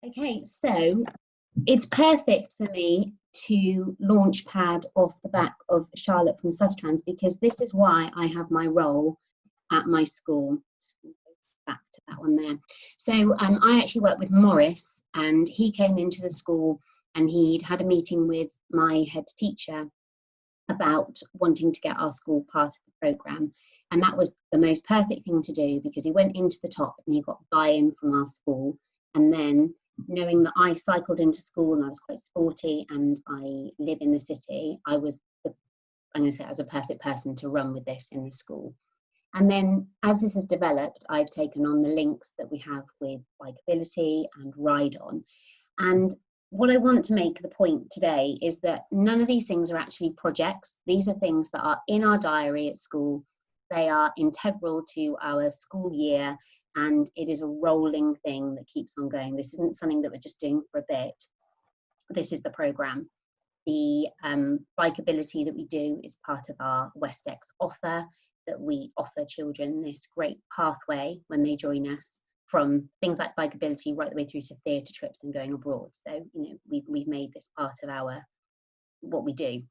Okay, so it's perfect for me to launch pad off the back of Charlotte from Sustrans, because this is why I have my role at my school. Back to that one there. So I actually work with Morris, and he came into the school and he'd had a meeting with my head teacher about wanting to get our school part of the programme. And that was the most perfect thing to do, because he went into the top and he got buy-in from our school. And then, knowing that I cycled into school and I was quite sporty and I live in the city, I was I'm going to say I was a perfect person to run with this in the school. And then as this has developed, I've taken on the links that we have with Bikeability and Ride On. And what I want to make the point today is that none of these things are actually projects. These are things that are in our diary at school. They are integral to our school year, and it is a rolling thing that keeps on going. This isn't something that we're just doing for a bit. This is the programme. The Bikeability that we do is part of our West Exe offer, that we offer children this great pathway when they join us, from things like Bikeability right the way through to theatre trips and going abroad. So, you know, we've made this part of what we do.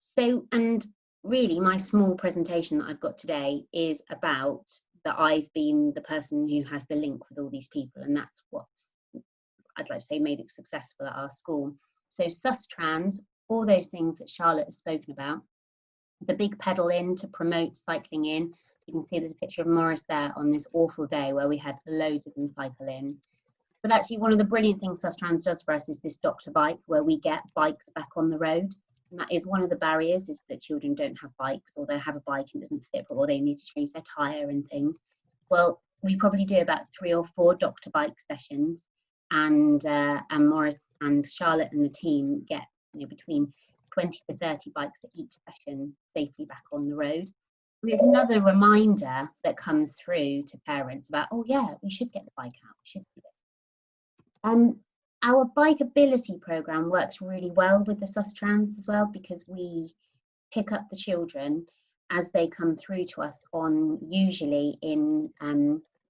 So, and really my small presentation that I've got today is about that I've been the person who has the link with all these people, and that's what's, I'd like to say, made it successful at our school. So Sustrans, all those things that Charlotte has spoken about, the big pedal in to promote cycling in. You can see there's a picture of Morris there on this awful day where we had loads of them cycle in. But actually one of the brilliant things Sustrans does for us is this Dr. Bike, where we get bikes back on the road. And that is one of the barriers, is that children don't have bikes, or they have a bike and it doesn't fit, or they need to change their tyre and things. Well, we probably do about 3 or 4 Dr. Bike sessions, and Morris and Charlotte and the team get, you know, between 20 to 30 bikes at each session safely back on the road. There's another reminder that comes through to parents about, oh yeah, we should get the bike out, we should do this. Our Bikeability programme works really well with the Sustrans as well, because we pick up the children as they come through to us on, usually in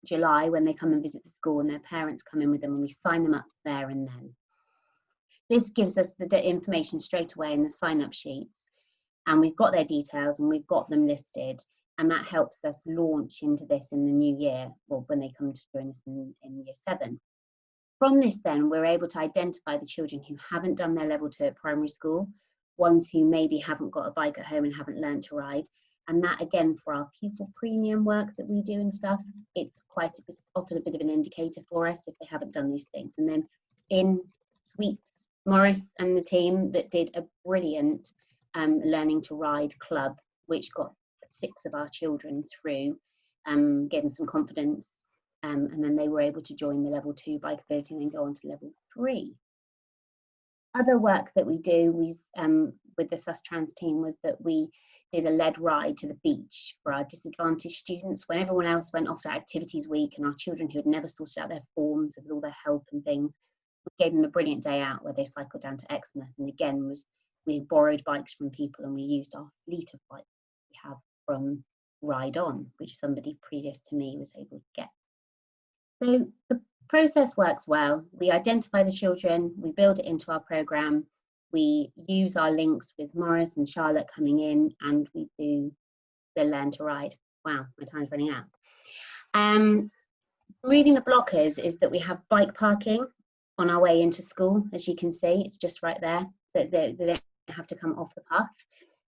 July, when they come and visit the school, and their parents come in with them, and we sign them up there and then. This gives us the information straight away in the sign-up sheets, and we've got their details and we've got them listed, and that helps us launch into this in the new year, or when they come to join us in year 7. From this then, we're able to identify the children who haven't done their level 2 at primary school, ones who maybe haven't got a bike at home and haven't learned to ride. And that, again, for our pupil premium work that we do and stuff, it's often a bit of an indicator for us if they haven't done these things. And then in sweeps, Morris and the team that did a brilliant learning to ride club, which got 6 of our children through, gave them some confidence, and then they were able to join the level 2 Bikeability and then go on to level 3. Other work that we do with the Sustrans team was that we did a lead ride to the beach for our disadvantaged students. When everyone else went off to activities week, and our children who had never sorted out their forms with all their help and things, we gave them a brilliant day out where they cycled down to Exeter. And again, we borrowed bikes from people, and we used our fleet of bikes we have from Ride On, which somebody previous to me was able to get. So the process works well. We identify the children, we build it into our programme, we use our links with Morris and Charlotte coming in, and we do the learn to ride. Wow, my time's running out. Reading the blockers is that we have bike parking on our way into school. As you can see, it's just right there, so they don't have to come off the path.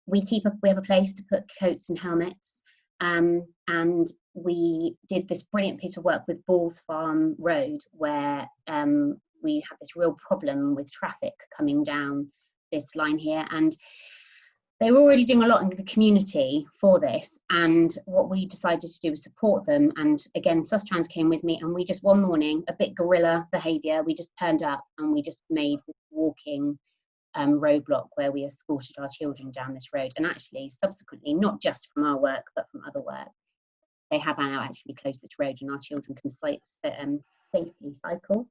We have a place to put coats and helmets, and we did this brilliant piece of work with Balls Farm Road, where we had this real problem with traffic coming down this line here, and they were already doing a lot in the community for this, and what we decided to do was support them. And again, Sustrans came with me, and we just, one morning, a bit guerrilla behaviour, we just turned up and we just made this walking roadblock where we escorted our children down this road. And actually, subsequently, not just from our work but from other work, they have now actually closed this road, and our children can safely cycle.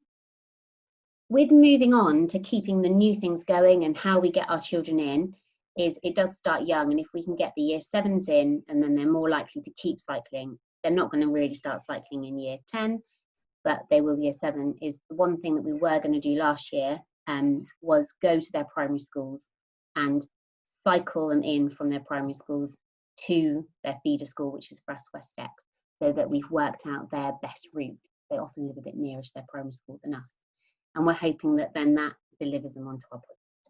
With moving on to keeping the new things going and how we get our children in, is it does start young, and if we can get the year 7s in, and then they're more likely to keep cycling. They're not going to really start cycling in year 10, but they will year 7, is the one thing that we were going to do last year was go to their primary schools and cycle them in from their primary schools to their feeder school, which is for us, West Exe, so that we've worked out their best route. They often live a bit nearer to their primary school than us, and we're hoping that then that delivers them onto our project.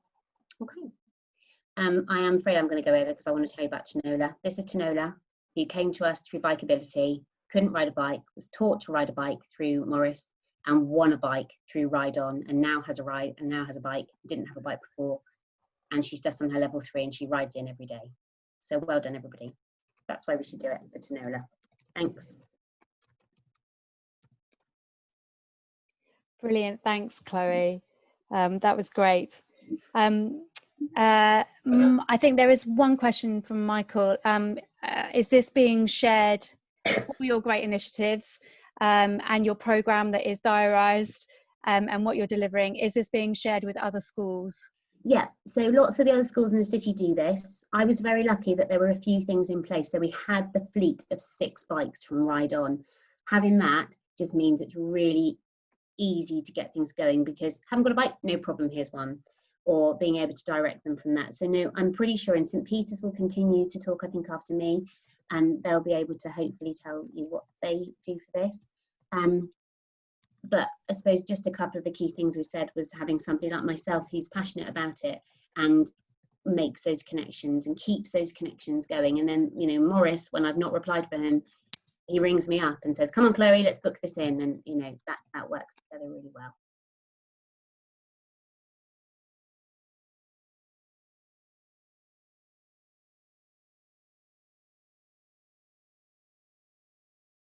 Okay. I am afraid I'm going to go over because I want to tell you about Tanola. This is Tanola, who came to us through Bikeability, couldn't ride a bike, was taught to ride a bike through Morris, and won a bike through Ride On, and now has a ride and now has a bike. Didn't have a bike before, and she's just on her level 3 and she rides in every day. So well done, everybody. That's why we should do it for Tanola. Thanks. Brilliant, thanks, Chloe. That was great. I think there is one question from Michael. Is this being shared, all your great initiatives and your programme that is diarised and what you're delivering, is this being shared with other schools? Yeah, so lots of the other schools in the city do this. I was very lucky that there were a few things in place. So we had the fleet of 6 bikes from Ride On. Having that just means it's really easy to get things going, because haven't got a bike, no problem, here's one, or being able to direct them from that. So no, I'm pretty sure, and St Peter's will continue to talk, I think, after me, and they'll be able to hopefully tell you what they do for this. But I suppose just a couple of the key things we said was having somebody like myself who's passionate about it and makes those connections and keeps those connections going. And then, you know, Morris, when I've not replied for him, he rings me up and says, come on, Chloe, let's book this in. And, you know, that works together really well.